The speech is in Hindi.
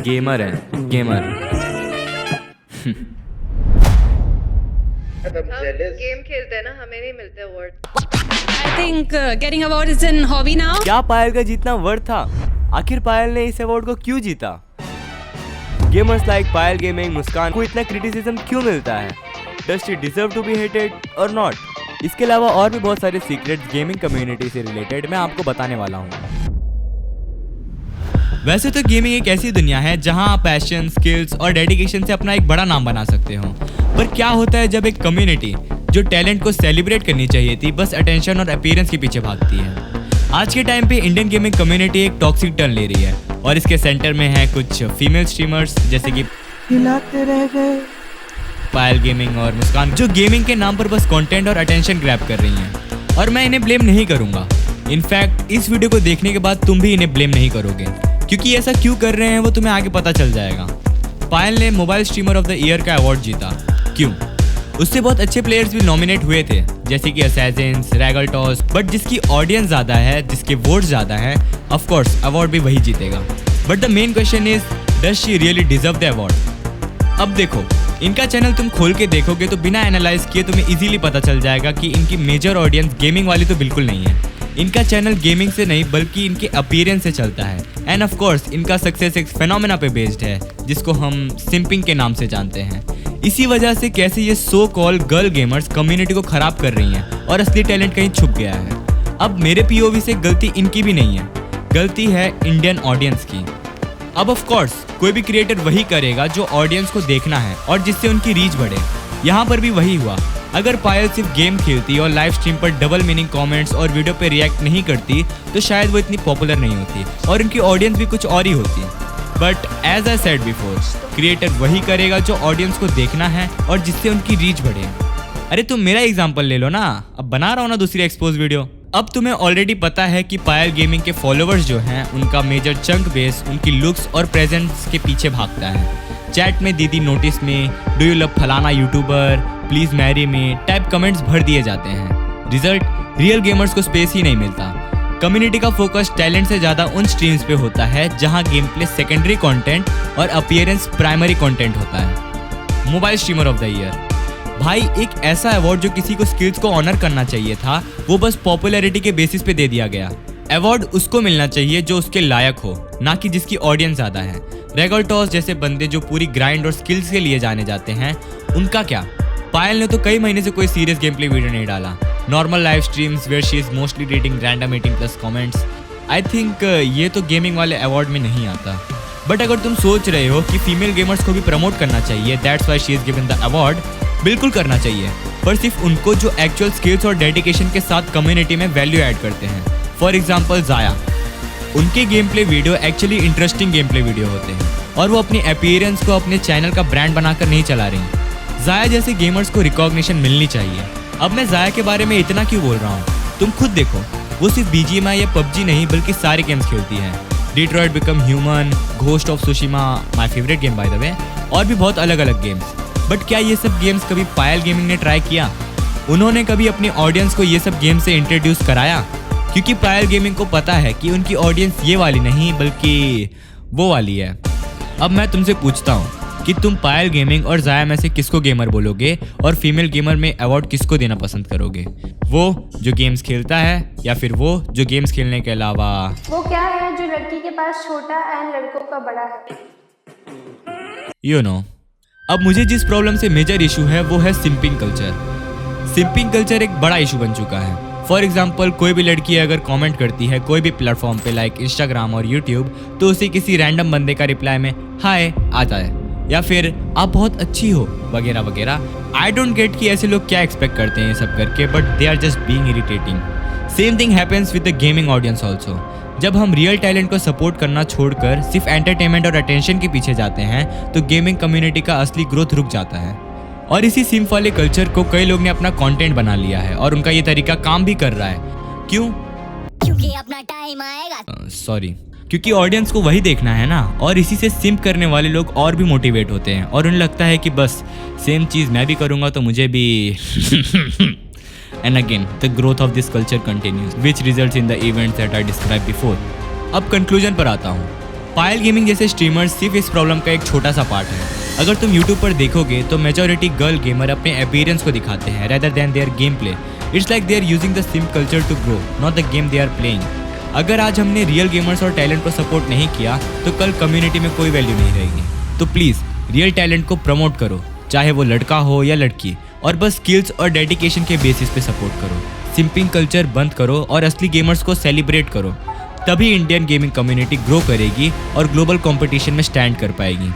गेमर है, गेमर। गेम खेलते हैं ना, हमें नहीं मिलते award. I think getting award is in hobby now. क्या पायल का जीतना वर्थ था? आखिर पायल ने इस अवार्ड को क्यों जीता? गेमर्स लाइक पायल गेमिंग, मुस्कान को इतना क्रिटिसिज्म क्यों मिलता है? Does she deserve to be hated or not? इसके अलावा और भी बहुत सारे सीक्रेट्स गेमिंग कम्युनिटी से रिलेटेड मैं आपको बताने वाला हूँ। वैसे तो गेमिंग एक ऐसी दुनिया है जहां आप पैशन, स्किल्स और डेडिकेशन से अपना एक बड़ा नाम बना सकते हो। पर क्या होता है जब एक कम्युनिटी जो टैलेंट को सेलिब्रेट करनी चाहिए थी बस अटेंशन और अपीयरेंस के पीछे भागती है। आज के टाइम पे इंडियन गेमिंग कम्युनिटी एक टॉक्सिक टर्न ले रही है और इसके सेंटर में है कुछ फीमेल स्ट्रीमर्स जैसे कि हिलाते रह गए पायल गेमिंग और मुस्कान, जो गेमिंग के नाम पर बस कंटेंट और अटेंशन ग्रैब कर रही हैं। और मैं इन्हें ब्लेम नहीं करूंगा। इनफैक्ट इस वीडियो को देखने के बाद तुम भी इन्हें ब्लेम नहीं करोगे, क्योंकि ऐसा क्यों कर रहे हैं वो तुम्हें आगे पता चल जाएगा। पायल ने mobile streamer of the year का अवार्ड जीता। क्यों? उससे बहुत अच्छे प्लेयर्स भी नॉमिनेट हुए थे जैसे कि असैसिन्स, रैगलटॉस, बट जिसकी ऑडियंस ज़्यादा है, जिसके वोट ज़्यादा हैं, ऑफ कोर्स अवार्ड भी वही जीतेगा। But the main question is, does she really deserve the award? अब देखो, इनका चैनल तुम खोल के देखोगे तो बिना एनालाइज किए तुम्हें इजीली पता चल जाएगा कि इनकी मेजर ऑडियंस गेमिंग वाली तो बिल्कुल नहीं है। इनका चैनल गेमिंग से नहीं बल्कि इनके अपीयरेंस से चलता है। एंड ऑफ कोर्स इनका सक्सेस एक फेनोमेना पे बेस्ड है जिसको हम सिंपिंग के नाम से जानते हैं। इसी वजह से कैसे ये सो कॉल गर्ल गेमर्स कम्युनिटी को खराब कर रही हैं और असली टैलेंट कहीं छुप गया है। अब मेरे पीओवी से गलती इनकी भी नहीं है, गलती है इंडियन ऑडियंस की। अब ऑफ कोर्स कोई भी क्रिएटर वही करेगा जो ऑडियंस को देखना है और जिससे उनकी रीच बढ़े। यहाँ पर भी वही हुआ। अगर पायल सिर्फ गेम खेलती और लाइव स्ट्रीम पर डबल मीनिंग कमेंट्स और वीडियो पे रिएक्ट नहीं करती तो शायद वो इतनी पॉपुलर नहीं होती और उनकी ऑडियंस भी कुछ और ही होती। But as I said before, creator वही करेगा जो ऑडियंस को देखना है और जिससे उनकी रीच बढ़े। अरे तुम मेरा एग्जाम्पल ले लो ना, अब बना रहा हूँ ना दूसरी एक्सपोज वीडियो। अब तुम्हें ऑलरेडी पता है कि पायल गेमिंग के फॉलोअर्स जो हैं उनका मेजर चंक बेस उनकी लुक्स और प्रेजेंस के पीछे भागता है। चैट में दीदी नोटिस में, डू यू लव फलाना यूट्यूबर, प्लीज मैरी में टाइप कमेंट्स भर दिए जाते हैं। रिजल्ट, रियल गेमर्स को स्पेस ही नहीं मिलता। कम्युनिटी का फोकस टैलेंट से ज़्यादा उन स्ट्रीम्स पे होता है जहां गेम प्ले सेकेंडरी कंटेंट और अपीयरेंस प्राइमरी कंटेंट होता है। Mobile streamer of the year, भाई एक ऐसा अवार्ड जो किसी को स्किल्स को ऑनर करना चाहिए था वो बस पॉपुलैरिटी के बेसिस पे दे दिया गया। अवार्ड उसको मिलना चाहिए जो उसके लायक हो, ना कि जिसकी ऑडियंस ज़्यादा है। रेगलटॉस जैसे बंदे जो पूरी ग्राइंड और स्किल्स के लिए जाने जाते हैं, उनका क्या? पायल ने तो कई महीने से कोई सीरियस गेम प्ले वीडियो नहीं डाला। Normal live streams where she is mostly reading random 18+ comments. I think ये तो गेमिंग वाले अवार्ड में नहीं आता। बट अगर तुम सोच रहे हो कि फीमेल गेमर्स को भी प्रमोट करना चाहिए, that's why she is given the award, बिल्कुल करना चाहिए, पर सिर्फ उनको जो एक्चुअल स्किल्स और डेडिकेशन के साथ कम्युनिटी में वैल्यू ऐड करते हैं। फॉर एग्जाम्पल जाया, उनके game play video actually interesting game play video होते हैं और वो अपनी अपीयरेंस को अपने चैनल का ब्रांड बनाकर नहीं चला रही। जाया जैसे गेमर्स को रिकॉग्निशन मिलनी चाहिए। अब मैं जाया के बारे में इतना क्यों बोल रहा हूँ, तुम खुद देखो, वो सिर्फ BGMI या PUBG नहीं बल्कि सारे गेम्स खेलती है। Detroit become human, ghost of Tsushima, my favourite game by the way, और भी बहुत अलग अलग गेम्स। बट क्या ये सब गेम्स कभी पायल गेमिंग ने ट्राई किया? उन्होंने कभी अपनी ऑडियंस को ये सब गेम से इंट्रोड्यूस कराया? क्योंकि पायल गेमिंग को पता है कि उनकी ऑडियंस ये वाली नहीं बल्कि वो वाली है। अब मैं तुमसे पूछता हूँ कि तुम पायल गेमिंग और जाया में से किसको गेमर बोलोगे और फीमेल गेमर में अवार्ड किसको देना पसंद करोगे? वो जो गेम्स खेलता है या फिर वो जो गेम्स खेलने के अलावा वो क्या है जो लड़की के पास छोटा एंड लड़कों का बड़ा है? यू नो, अब मुझे जिस प्रॉब्लम से मेजर इशू है वो है सिंपिंग कल्चर। सिंपिंग कल्चर एक बड़ा इशू बन चुका है। फॉर एग्जाम्पल, कोई भी लड़की अगर कमेंट करती है कोई भी प्लेटफॉर्म पे लाइक इंस्टाग्राम और यूट्यूब, तो उसे किसी रैंडम बंदे का रिप्लाई में हाय आता है या फिर आप बहुत अच्छी हो वगैरह वगैरह। आई डोंट गेट कि ऐसे लोग क्या एक्सपेक्ट करते हैं ये सब करके, but they are just being irritating. Same thing happens with the gaming audience also. जब हम रियल टैलेंट को सपोर्ट करना छोड़कर सिर्फ एंटरटेनमेंट और अटेंशन के पीछे जाते हैं तो गेमिंग कम्युनिटी का असली ग्रोथ रुक जाता है। और इसी सिंप वाले कल्चर को कई लोग ने अपना कंटेंट बना लिया है और उनका ये तरीका काम भी कर रहा है। क्यों? क्योंकि अपना टाइम आएगा। सॉरी, क्योंकि ऑडियंस को वही देखना है ना, और इसी से सिंप करने वाले लोग और भी मोटिवेट होते हैं और उन्हें लगता है कि बस सेम चीज़ मैं भी करूँगा तो मुझे भी And again, the growth of this culture continues, which results in the events that I described before. अब कंक्लूजन पर आता हूँ। पायल गेमिंग जैसे स्ट्रीमर्स सिर्फ इस प्रॉब्लम का एक छोटा सा पार्ट है। अगर तुम यूट्यूब पर देखोगे तो मेजॉरिटी गर्ल गेमर अपने अपीयरेंस को दिखाते हैं rather than their game play. It's like they are using the simp culture to grow, not the game they are playing. अगर आज हमने रियल गेमर्स और टैलेंट को सपोर्ट नहीं किया तो कल कम्युनिटी में कोई वैल्यू नहीं रहेगी। तो प्लीज़ रियल टैलेंट को प्रमोट करो, चाहे वो लड़का हो या लड़की, और बस स्किल्स और डेडिकेशन के बेसिस पे सपोर्ट करो। सिंपिंग कल्चर बंद करो और असली गेमर्स को सेलिब्रेट करो, तभी इंडियन गेमिंग कम्युनिटी ग्रो करेगी और ग्लोबल कंपटीशन में स्टैंड कर पाएगी।